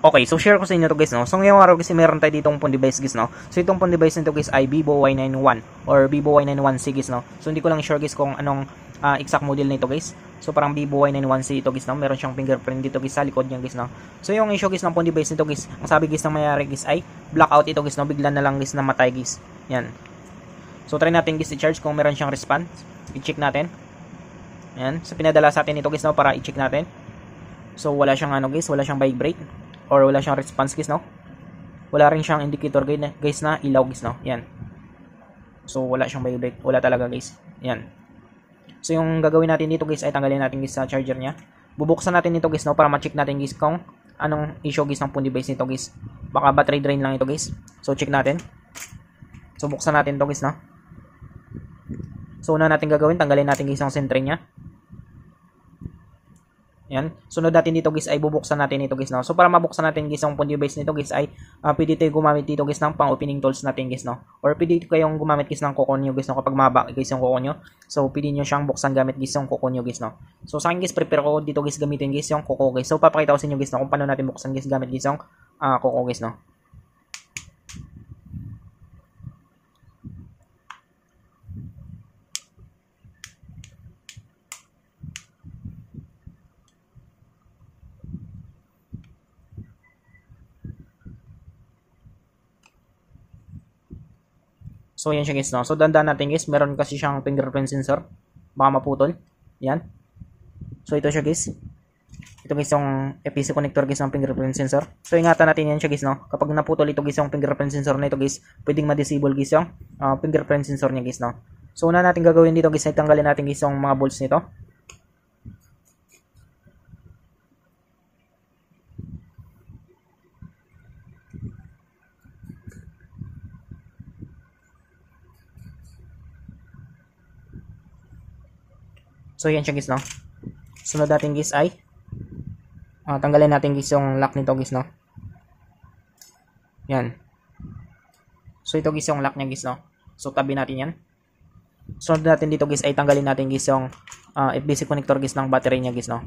Okay, so share ko sa inyo to guys, no. So ngayong araw kasi meron tayo ditong phone device guys, no. So itong phone device nito guys ay Vivo Y91 or Vivo Y91C guys, no. So hindi ko lang sure guys kung anong exact model nito guys. So parang Vivo Y91C ito guys, no. Meron siyang fingerprint dito guys sa likod niya guys, no. So yung issue guys ng phone device nito guys, ang sabi guys ng mayari guys ay blackout ito guys, no. Bigla na lang guys namatay guys. Yan. So try natin guys i-charge kung meron siyang response. I-check natin. Yan. So pinadala sa atin ito guys, no, para i-check natin. So wala siyang ano guys, wala siyang vibrate or wala siyang response guys, no. Wala rin siyang indicator guys na ilaw guys, no. Yan. So wala siyang vibrate, wala talaga guys. Yan. So yung gagawin natin dito guys ay tanggalin natin guys sa charger niya. Bubuksan natin ito guys, no, para ma-check natin guys kung anong issue guys ng phone device nito guys. Baka battery drain lang ito guys. So check natin. So buksan natin ito guys, no. So una natin gagawin, tanggalin natin guys yung centering niya. Yan. Sunod natin dito guys ay bubuksan natin ito guys, no. So para mabuksan natin guys yung phone device nito guys ay pwede tayo gumamit dito guys ng pang opening tools natin guys, no. Or pwede kayong gumamit guys ng kuko nyo guys, no, kapag maba guys yung kuko nyo. So pwede nyo siyang buksan gamit guys yung kuko nyo guys, no. So sa akin guys prepare ko dito guys gamitin guys yung kuko guys. So papakita ko sa inyo guys, no, kung paano natin buksan guys gamit guys yung kuko guys, no. So yan siya guys, no. So dandan natin guys, meron kasi siyang fingerprint sensor. Baka maputol. Yan. So ito siya guys. Ito guys yung FPC connector guys ng fingerprint sensor. So ingatan natin yan siya guys, no. Kapag naputol ito guys yung fingerprint sensor na ito guys, pwedeng ma-disable guys yung fingerprint sensor niya guys, no. So una natin gagawin dito guys ay tanggalin natin guys yung mga bolts nito. So yan siya guys, no. Sunod natin guys ay tanggalin natin guys yung lock nito guys, no. Yan. So ito guys yung lock niya guys, no. So tabi natin yan. Sunod natin dito guys ay tanggalin natin guys yung FBC connector guys ng battery niya guys, no.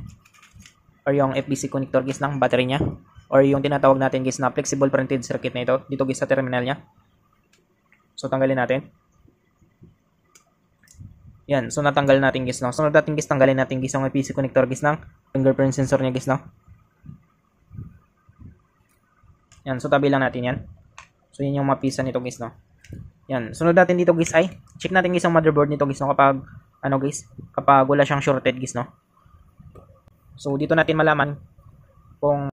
Or yung FBC connector guys ng battery niya. Or yung tinatawag natin guys na flexible printed circuit na ito dito guys sa terminal niya. So tanggalin natin. Yan, so natanggal natin guys, no. Sunod natin guys, tanggalin natin guys yung FPC connector guys ng fingerprint sensor niya guys, no. Yan, so tabi lang natin yan. So yan yung mapisa nito guys, no. Yan, sunod natin dito guys ay check natin guys yung motherboard nito guys, no, kapag ano guys, kapag wala siyang shorted guys, no. So dito natin malaman kung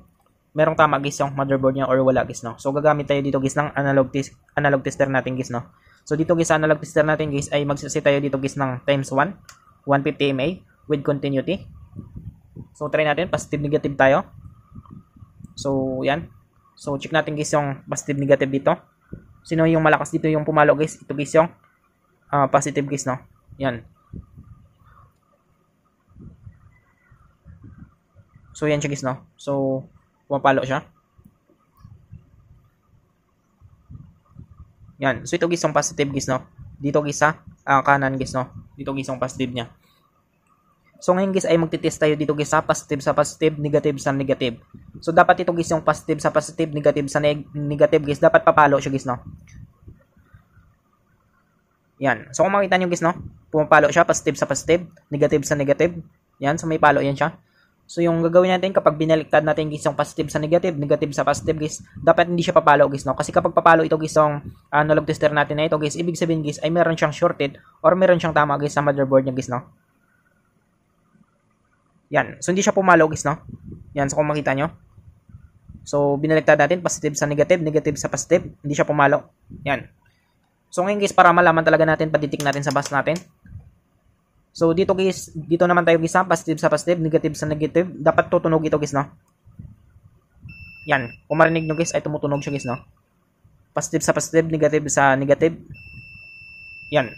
merong tama guys yung motherboard niya or wala guys, no. So gagamit tayo dito guys ng analog tester natin guys, no. So dito guys, analog tester natin guys ay magsiset tayo dito guys ng times 1, 150 mA with continuity. So try natin, positive negative tayo. So yan. So check natin guys yung positive negative dito. Sino yung malakas dito yung pumalo guys? Ito guys yung positive guys, no. Yan. So yan siya guys, no. So pumapalo siya. Yan. So ito guys yung positive guys, no. Dito guys sa kanan guys, no. Dito guys yung positive niya. So ngayon guys ay magtitest tayo dito guys sa positive, negative sa negative. So dapat ito guys yung positive sa positive, negative sa negative guys. Dapat papalo siya guys, no. Yan. So kung makita nyo guys, no, pumapalo siya positive sa positive, negative sa negative. Yan. So may palo yan siya. So yung gagawin natin kapag binaliktad natin guys yung positive sa negative, negative sa positive guys, dapat hindi siya papalo guys, no. Kasi kapag papalo ito guys yung analog tester natin na ito guys, ibig sabihin guys ay meron siyang shorted or meron siyang tama guys sa motherboard niya guys, no. Yan. So hindi siya pumalo guys, no. Yan. So kung makita nyo. So binaliktad natin positive sa negative, negative sa positive, hindi siya pumalo. Yan. So ngayon guys, para malaman talaga natin, paditik natin sa bus natin. So dito guys, dito naman tayo guys, positive sa positive, negative sa negative. Dapat tutunog ito guys, no. Yan, kung marinig nyo guys ay tumutunog siya guys, no. Positive sa positive, negative sa negative. Yan.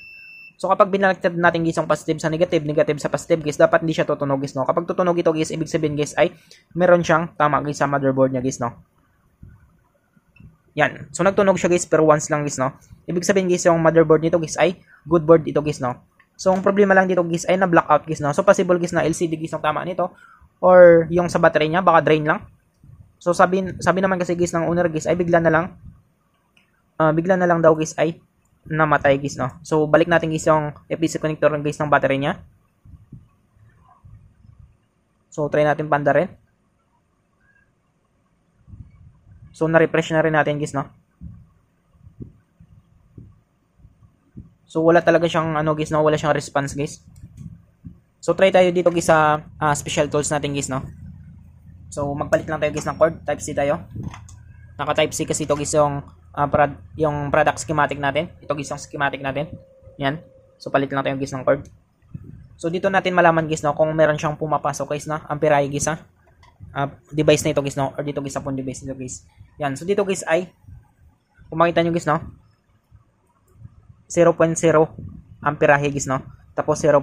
So kapag binaliktad natin guys yung positive sa negative, negative sa positive guys, dapat hindi siya tutunog guys, no. Kapag tutunog ito guys, ibig sabihin guys ay meron siyang tama guys sa motherboard niya guys, no. Yan. So nagtunog siya guys pero once lang guys, no. Ibig sabihin guys yung motherboard nito guys ay good board ito guys, no. So, ang problema lang dito guys ay na-blackout guys, no. So, possible guys na LCD guys ang tama nito or yung sa battery niya baka drain lang. So sabi naman kasi guys ng owner guys ay bigla na lang daw guys ay namatay guys, no. So balik natin guys yung FPC connector guys ng battery niya. So try natin panda rin. So na-refresh na rin natin guys, no. So wala talaga siyang ano guys, no, wala siyang response guys. So try tayo dito guys sa special tools natin guys, no. So magpalit lang tayo guys ng cord, type C tayo. Naka type C kasi ito guys yung product schematic natin. Ito guys yung schematic natin. Yan. So palit lang tayo guys ng cord. So dito natin malaman guys, no, kung meron siyang pumapasok guys na amperahe guys device na ito guys, no, or dito guys sa phone device nito guys. Yan. So dito guys ay kung makita nyo guys, no, 0.0 amperahe guys, no. Tapos 0.0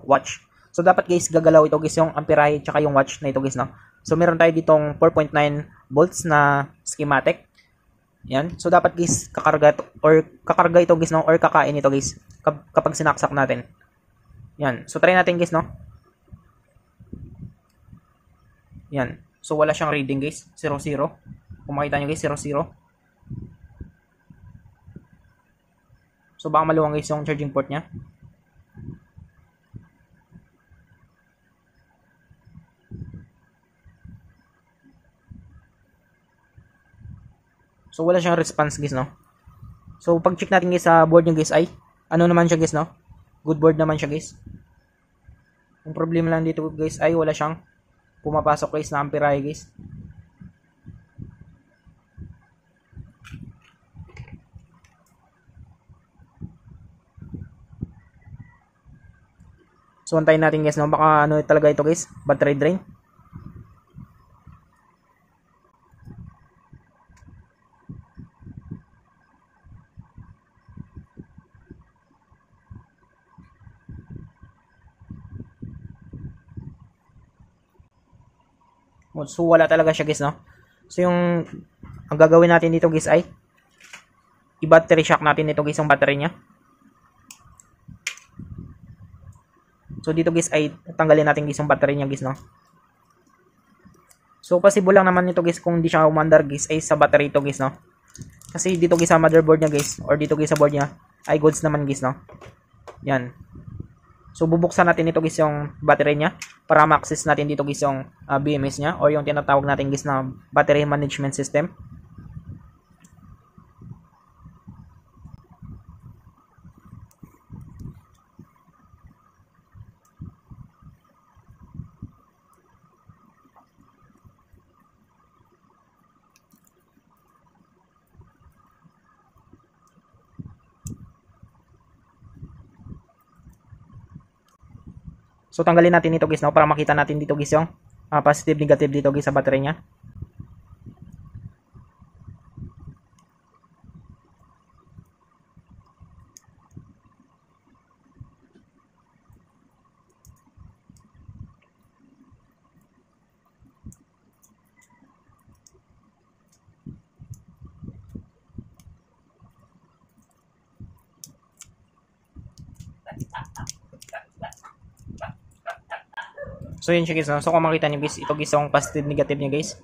watch. So dapat guys gagalaw ito guys yung amperahe tsaka yung watch na ito guys, no. So meron tayo ditong 4.9 volts na schematic. Yan. So dapat guys kakarga ito guys, no, or kakain ito guys kapag sinaksak natin. Yan. So try natin guys, no. Yan. So wala siyang reading guys, 00. Kung makita nyo guys, 00. So baka maluwang guys yung charging port niya. So wala siyang response guys, no. So pag check natin guys sa board niya guys ay ano naman siya guys, no. Good board naman siya guys. Yung problema lang dito guys ay wala siyang pumapasok guys na amperahe guys. So antayin natin guys, no, baka ano talaga ito guys, battery drain. So wala talaga siya guys, no. So yung ang gagawin natin dito guys ay i-battery shock natin ito guys yung battery niya. So dito guys ay tanggalin natin guys yung battery niya guys, no. So possible lang naman ito guys kung hindi siya umandar guys ay sa battery ito guys, no. Kasi dito guys sa motherboard niya guys or dito guys sa board niya ay goods naman guys, no. Yan. So bubuksan natin ito guys yung battery niya para ma-access natin dito guys yung BMS niya or yung tinatawag natin guys na battery management system. So tanggalin natin ito guys, no, para makita natin dito guys yung positive negative dito guys sa battery niya. So yun siya guys, no? So kung makita niyo guys, ito guys yung positive negative niya guys.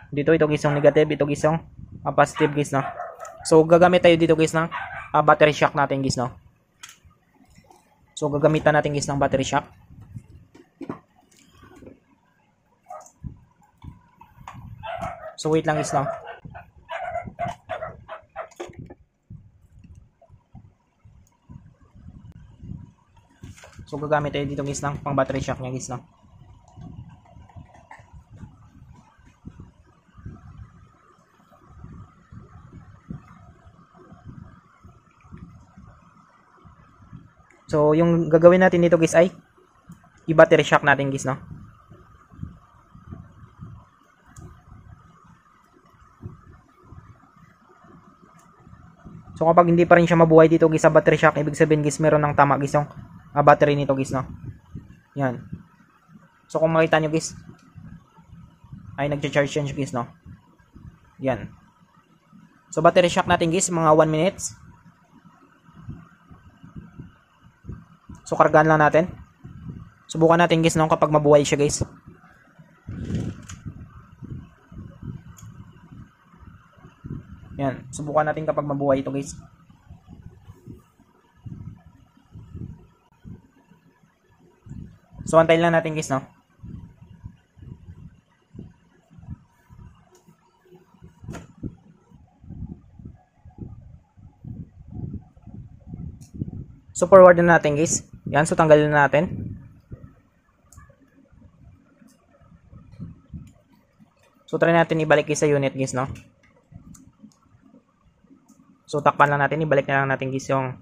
Dito ito guys yung negative, ito guys yung positive guys, no. So gagamit tayo dito guys ng battery shock natin guys, no. So gagamitan natin guys ng battery shock. So wait lang guys, no. So gagamit tayo dito guys ng pang battery shock niya guys, no. So yung gagawin natin dito guys ay i-battery shock natin guys, no. So kapag hindi pa rin siya mabuhay dito guys sa battery shock, ibig sabihin guys meron ng tama guys yung battery nito guys, no. Yan. So kung makita nyo guys ay nagcha-charge yan guys, no. Yan. So battery shock natin guys mga 1 minutes. So kargaan lang natin. Subukan natin guys, no, kapag mabuhay siya guys. Yan, subukan natin kapag mabuhay ito guys. So antayin lang natin guys, no. So forward na natin guys. Yan, so tanggalin na natin. So try natin ibalik guys sa unit guys, no. So takpan lang natin, ibalik na lang natin guys yung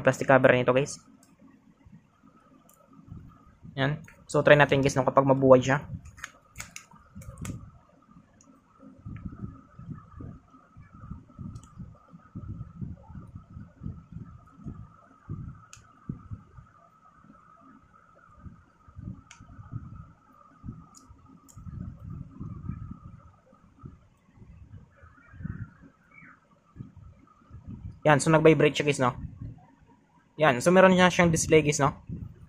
plastic cover nito guys. Yan. So try natin guys, no, kapag mabuhay siya. Yan, so nag-vibrate siya guys, no. Yan, so meron niya siyang display guys, no.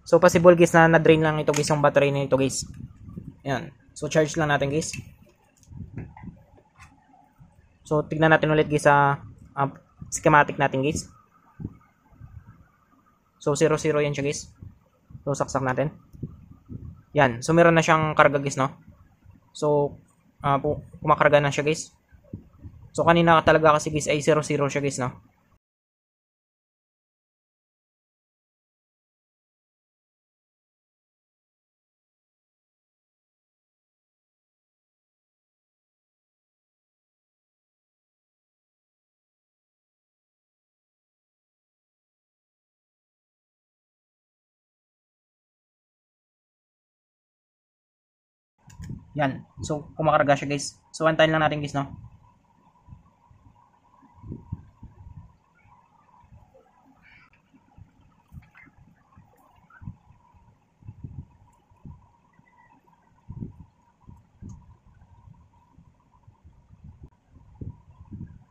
So possible guys na na-drain lang ito guys yung battery nito guys. Yan. So charge lang natin guys. So tignan natin ulit guys sa schematic natin guys. So 0 yan siya guys. So saksak natin. Yan, so meron na siyang karga guys, no. So kumakarga na siya guys. So kanina talaga kasi guys ay 0 siya guys, no. Yan. So kumakarga siya guys. So antayin lang natin guys, no.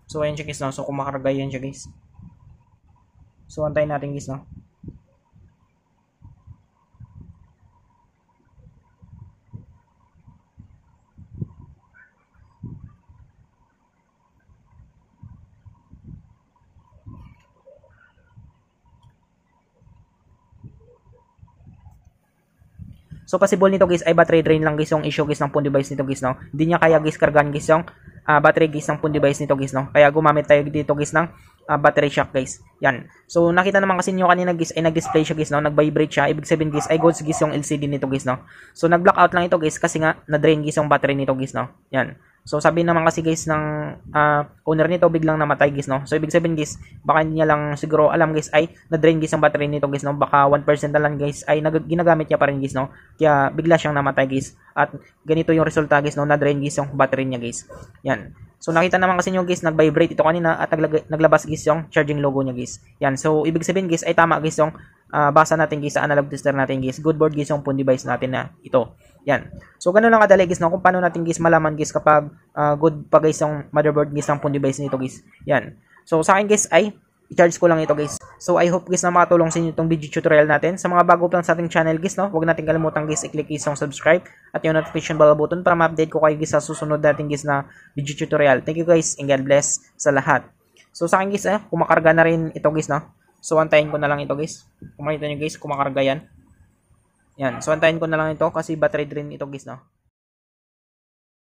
So ayan siya guys, no. So kumakarga yan siya guys. So antayin natin guys, no. So possible nito guys ay battery drain lang guys yung issue guys ng phone device nito guys, no. Hindi niya kaya guys kargan guys yung battery guys ng phone device nito guys, no. Kaya gumamit tayo dito guys ng battery shock guys. Yan. So nakita naman kasi niyo kanina guys ay nag-display siya guys, no. Nag-vibrate siya. Ibig sabihin guys ay goods guys yung LCD nito guys, no. So nag-blackout lang ito guys kasi nga na-drain guys yung battery nito guys, no. Yan. So sabi naman kasi guys ng owner nito biglang namatay guys, no. So ibig sabihin guys baka hindi niya lang siguro alam guys ay na-drain guys ang battery nito guys, no. Baka 1% na lang guys ay ginagamit niya pa rin guys, no. Kaya bigla siyang namatay guys. At ganito yung resulta guys, no. Na-drain guys yung battery niya guys. Yan. So nakita naman kasi niyo guys nag-vibrate ito kanina at naglabas guys yung charging logo niya guys. Yan. So ibig sabihin guys ay tama guys yung basa natin guys sa analog tester natin guys. Good board guys yung phone device natin na ito. Yan. So ganun lang kadali guys, no, kung paano natin guys malaman guys kapag good pa guys yung motherboard guys ng phone device nito guys. Yan. So sa akin guys ay i-charge ko lang ito guys. So I hope guys na makatulong sa inyo itong video tutorial natin. Sa mga bago pa lang sa ating channel guys, no, huwag natin kalimutan guys i-click guys yung subscribe at yung notification bell button para ma-update ko kayo guys sa susunod natin guys na video tutorial. Thank you guys and God bless sa lahat. So sa akin guys kumakarga na rin ito guys, no. So antayin ko na lang ito guys. Kung makita nyo guys kumakarga yan. Yan. So antayin ko na lang ito kasi battery drain ito guys, no.